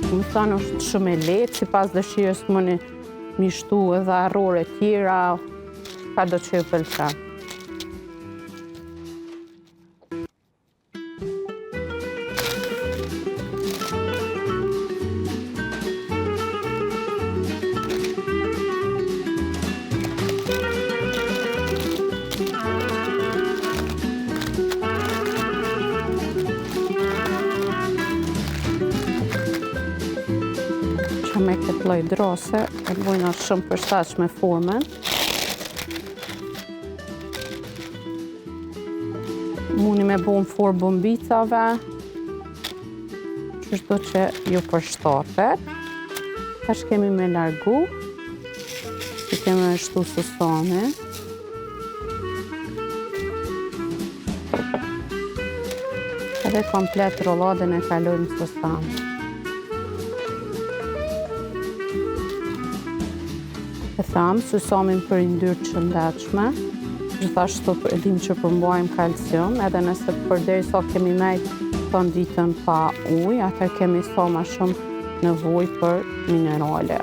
Më thënë është shumë e lehtë, sipas dëshirës mundi mishtu edhe arrore tjera, çado që ju pëlqen. Me këtë lloj drose, e bujna shumë përshtatshme formën. Mundi me bu në formë bombicave, çdo që ju përshtatet. Tash kemi me largu, që kemi shtu sosone. Edhe komplet rolladën e kalojmë sosanë. E thamë, sysomin për yndyrë të shëndetshme, gjithashtu e dim që përmbajmë kalcium, edhe nëse përderisa kemi nejtë ton ditën pa ujë, atëherë kemi sa ma shumë nevojë për minerale.